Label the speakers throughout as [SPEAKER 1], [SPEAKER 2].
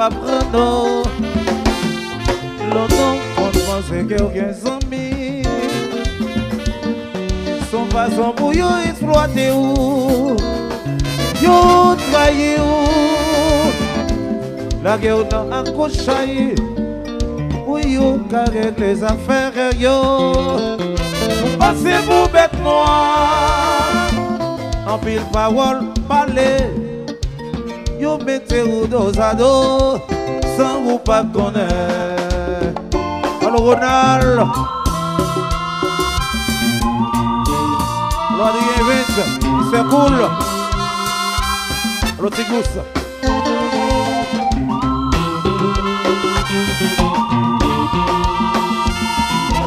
[SPEAKER 1] pas prendre. Longtemps qu'on pensait que aucun ami. Son façon pour yo exploiter ou yo trahir ou la guerre dans un cochaille pour yo carrer les affaires yo vous passez pour bête noire en pile parole parler yo mettez ou dos à dos sans vous pas connaître. Alors Ronald Adrien Vince, c'est cool. Le Tigous.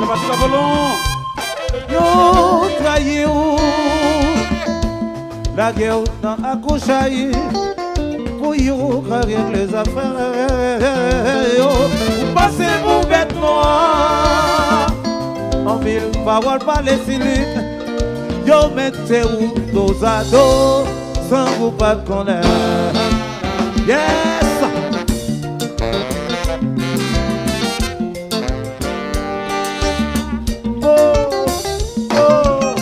[SPEAKER 1] Le Pascal Volon. Yo, trahi ou. La guerre dans la couchaille. Pour yo, carrière les affaires. Vous passez vos bêtes noires. En ville, parole par les cylindres. Yo mettez où dos à dos sans vous pas connaître. Yes. Oh, oh.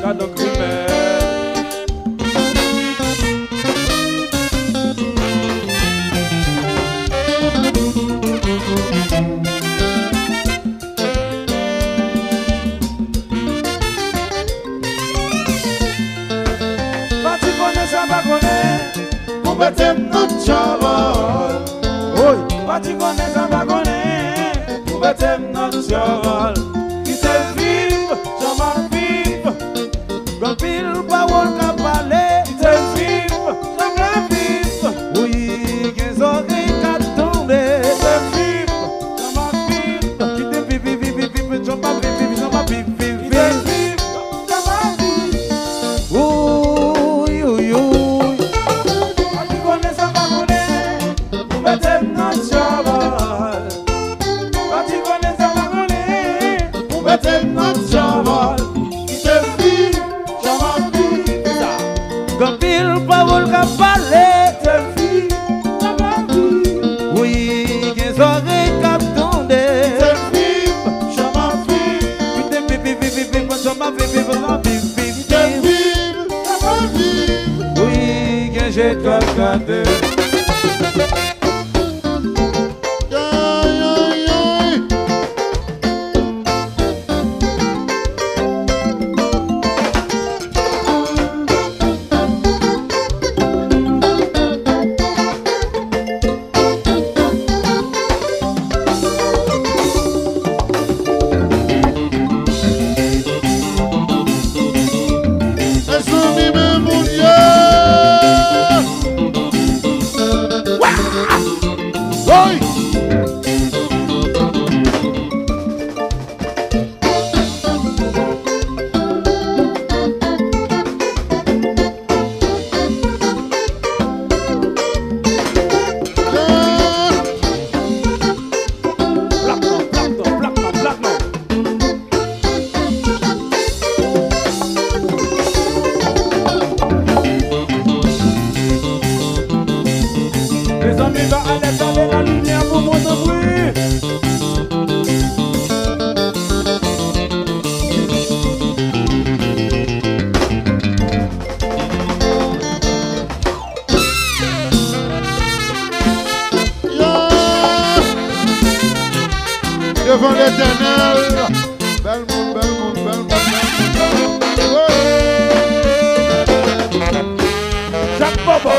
[SPEAKER 1] Cadeau criminel.
[SPEAKER 2] Tem notre chaval.
[SPEAKER 1] Oui,
[SPEAKER 2] pas tu connais ça pas connais. Tem notre chaval. Qui te vive, j'en vive.
[SPEAKER 1] quand pile parole qu'a parlé,
[SPEAKER 2] Qui te vive, j'en vive.
[SPEAKER 1] oui, qu'elles oreilles qu'a tombé.
[SPEAKER 2] Qui te vive, j'en vive.
[SPEAKER 1] Qui te vive, vive, vive, vive, j'en pas vive, j'en pas vive, vive,
[SPEAKER 2] Qui
[SPEAKER 1] vive.
[SPEAKER 2] te vive, j'en vive.
[SPEAKER 1] Oui, oui, oui.
[SPEAKER 2] Pas tu connais ça pas connais. Tem notre chaval. Pas tu connais ça pas connais. Tem notre chaval. Qui te vive, j'en vive.
[SPEAKER 1] Quand pile parole qu'a parlé,
[SPEAKER 2] Te vive, j'en vive.
[SPEAKER 1] oui, qu'elles oreilles qu'a tombé.
[SPEAKER 2] Te vive, j'en vive.
[SPEAKER 1] Qui te vive, vive, vive, vive, j'en pas vive, j'en vive, vive,
[SPEAKER 2] Te
[SPEAKER 1] vive.
[SPEAKER 2] vive, j'en vive.
[SPEAKER 1] Oui, que j'ai calcadé.
[SPEAKER 2] Devant l'Éternel, belle monde, belle monde, belle monde, belle monde.
[SPEAKER 1] Jacques Bobo,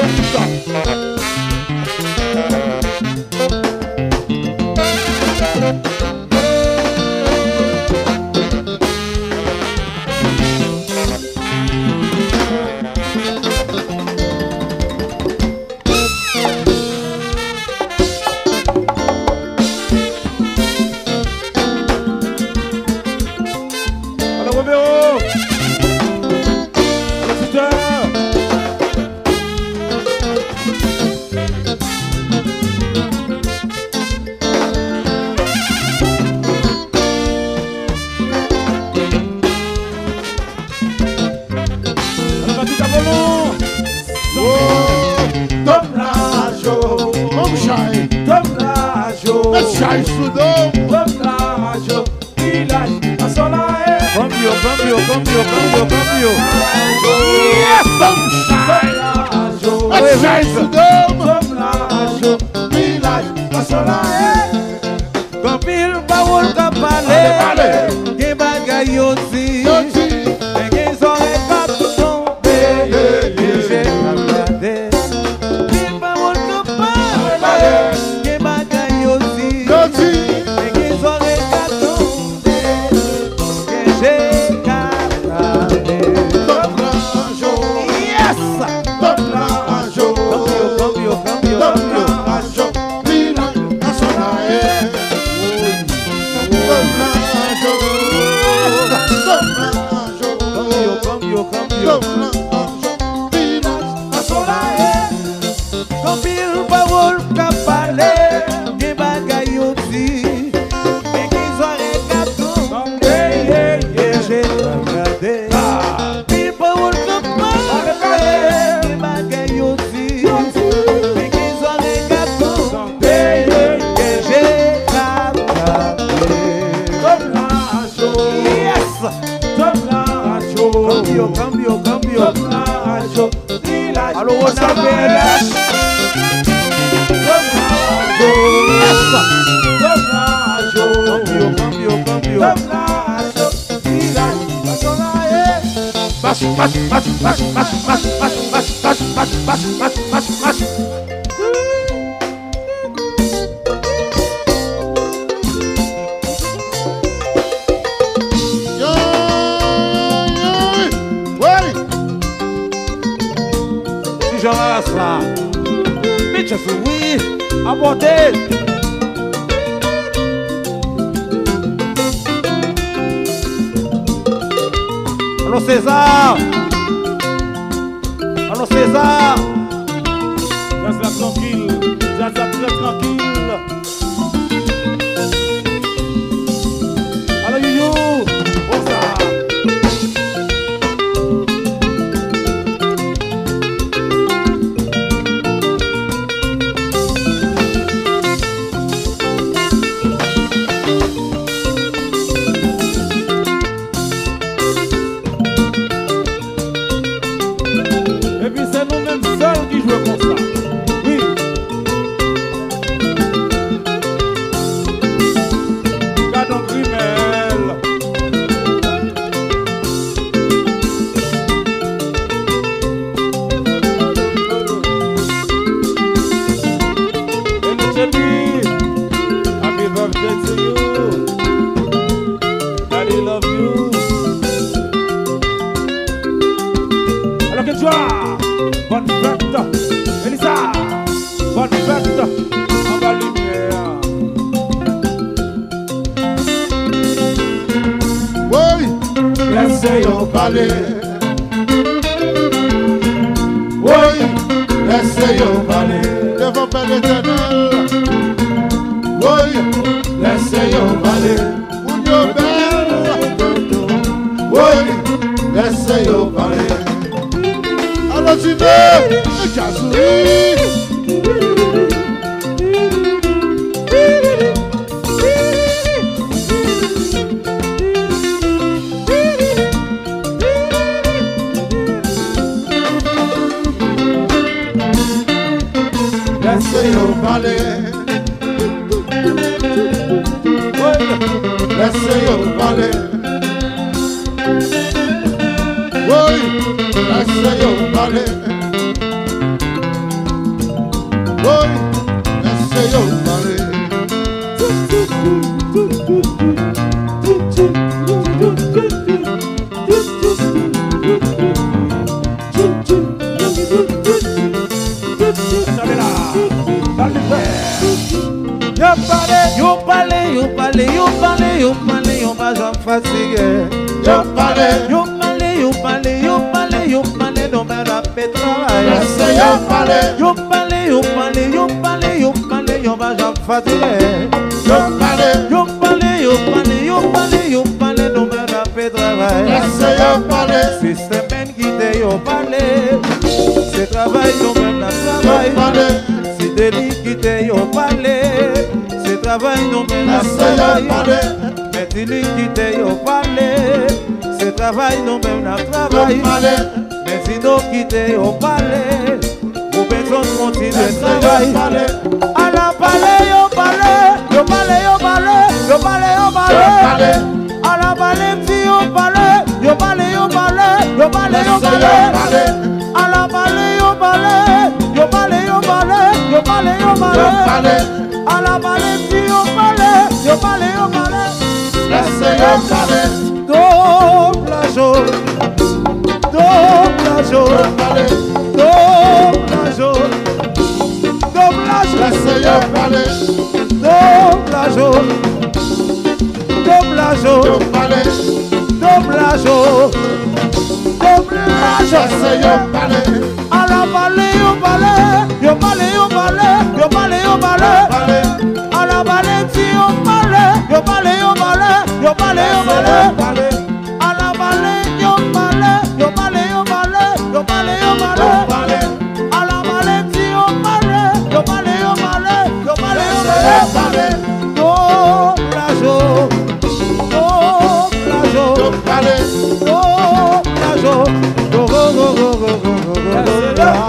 [SPEAKER 3] Chai Soudom.
[SPEAKER 2] Doblage, village, à Solae.
[SPEAKER 1] Cambio, cambio, cambio, cambio, cambio.
[SPEAKER 3] Yes, sunshine. Chai Soudom.
[SPEAKER 2] Doblage, village, à Solae.
[SPEAKER 1] Campil baoul kapale. Ke bagay yo si. Ke zore kap tombe. J'ai regardé. Campil baoul kapale. Ke bagay yo si. Ke zore kap tombe. J'ai regardé. Yes! Cambio, cambio, cambio. Cambio, cambio. Campil baoul kapale. Ke bagay yo si. Ke zore kap tombe. J'ai regardé. Campil baoul kapale. Ke bagay yo si. Ke zore kap tombe. J'ai regardé. Yes! Cambio, cambio, cambio. Allo, what's up, baby? Cambio, cambio, cambio. Si j'en reste là, bitch, oui, abordé. Allô César. Allô César.
[SPEAKER 2] Zaza tranquille, Zaza très tranquille.
[SPEAKER 1] Allô Youyou.
[SPEAKER 2] Bonsoir. Et puis c'est nous-mêmes seuls qui jouons comme ça. Oui. Gardons Grimel. Et nous te dis, happy birthday to you. Daddy love you. Alors que toi, bonne fête, Elisa, bonne fête, en bas lumière.
[SPEAKER 3] Laissez-yo parler. Oui, laissez-yo parler. Devant Père l'Éternel. Oui, laissez-yo parler. Mounio belle. Oui, laissez-yo parler. Alors tu veux, laissez-yo parler. Laissez-yo parler. Oui, laissez-yo parler. Oui, laissez-yo parler.
[SPEAKER 1] Yo parle, yo parle, yo parle, yo parle, yo pas j'en fatigué.
[SPEAKER 3] Yo parler.
[SPEAKER 1] Yo parle, yo parle, yo parle, yo parle, non mais la paix travail.
[SPEAKER 3] Laissez-yo parler.
[SPEAKER 1] Yo parle, yo parle, yo parle, yo parle, yo pas j'en fatigué.
[SPEAKER 3] Yo parler.
[SPEAKER 1] Yo parle, yo parle, yo parle, yo parle, non mais la paix travail.
[SPEAKER 3] Laissez-yo parler.
[SPEAKER 1] Si c'est même qui te yo parle, c'est travail, non mais la travail.
[SPEAKER 3] Yo parler.
[SPEAKER 1] Si délit qui te yo parle, c'est travail. travail nous mène à travailler. Mais tu lui quittes au palais. C'est travail nous mène à travailler. Mais si nous quittons au palais, nous besoin continuer de travailler. À la palais, au palais, au palais, au palais, au palais, au palais. À la palais, si au palais, au palais, au palais, au palais, au palais. À la palais, au palais, au palais, au palais, au palais, au palais. À la palais, si au palais, au palais, au palais.
[SPEAKER 3] Laissez-le parler.
[SPEAKER 1] Double la jaune, double la jaune, double la jaune, double la jaune,
[SPEAKER 3] Laissez-le parler.
[SPEAKER 1] double la jaune, double la jaune, double la jaune, double la jaune.
[SPEAKER 3] Laissez-le parler.
[SPEAKER 1] À la vallée, au balai, au balai, au balai, au balai, au balai. À la vallée, si au balai, au balai, au balai, au balai, au balai. À la vallée, au balai, au balai, au balai, au balai, au balai. À la vallée, si au balai, au balai, au balai, au balai, au balai. Oh, la joie, oh, la joie, oh, la joie, oh, oh, oh, oh, oh, oh.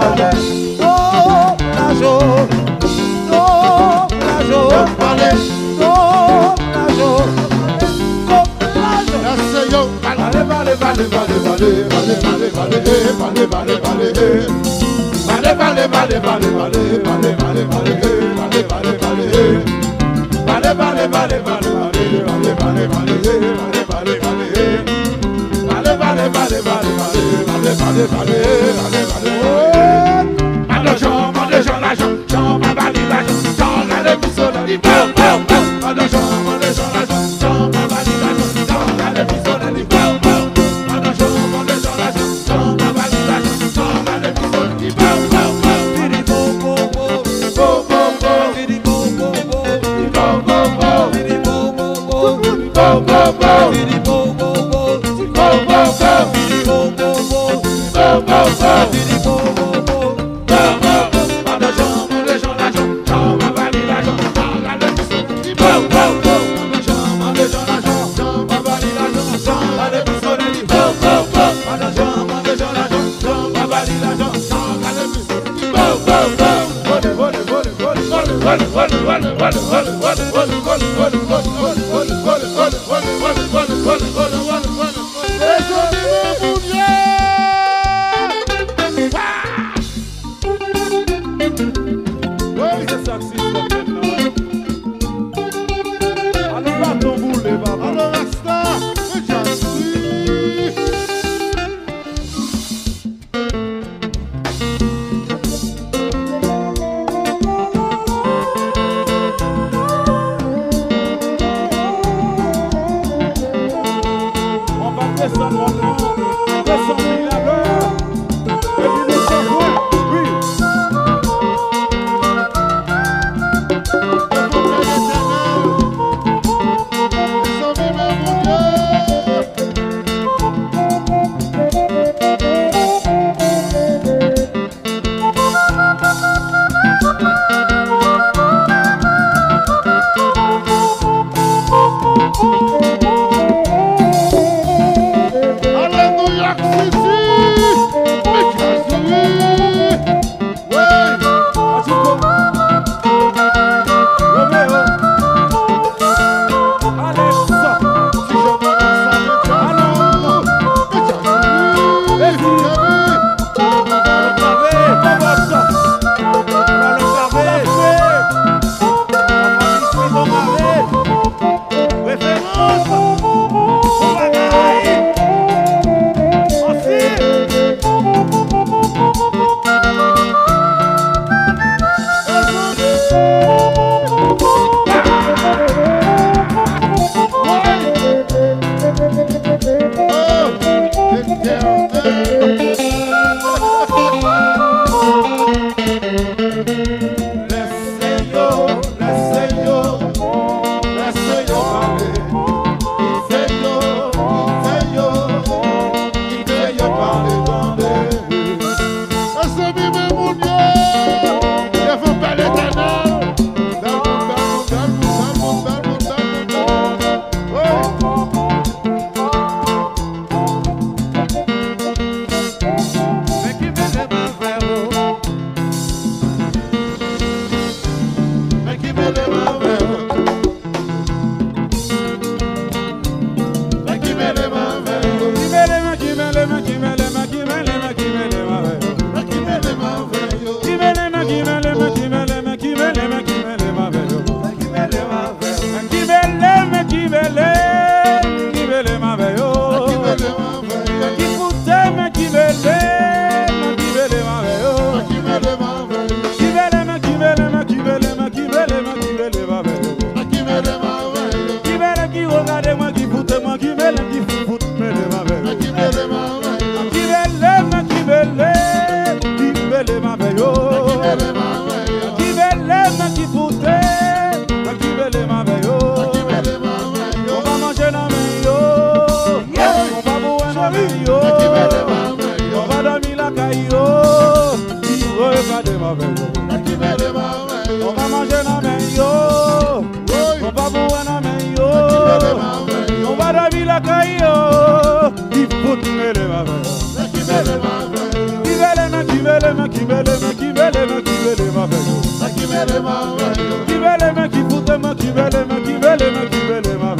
[SPEAKER 2] Qui veut les mains, qui fout les mains, qui veut les mains, qui veut les mains, qui veut les mains,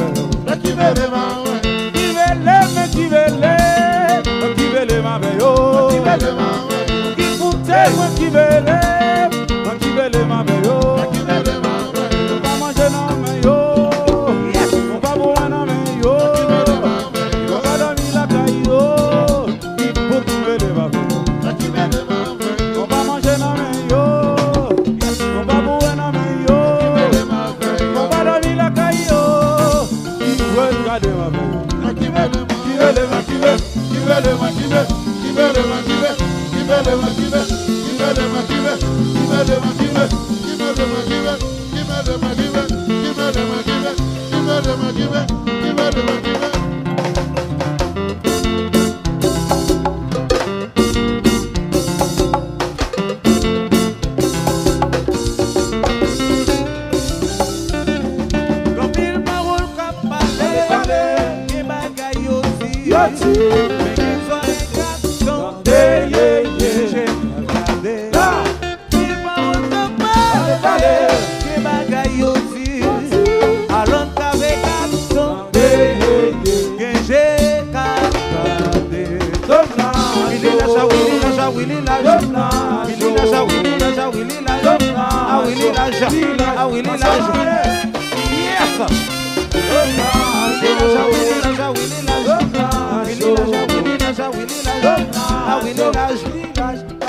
[SPEAKER 2] qui veut les mains, qui veut les mains, qui veut les mains, qui fout les mains, qui veut les mains, on va manger dans main yo, on va boire dans main yo, on va dormir la caille yo, il faut trouver les mains, on va manger dans main yo, on va boire dans main yo, on va dormir la caille yo, il faut regarder ma main. Qui veut les mains, qui veut les mains, qui veut les mains, qui veut les mains, qui veut les mains, qui veut les mains, qui veut
[SPEAKER 1] Yes.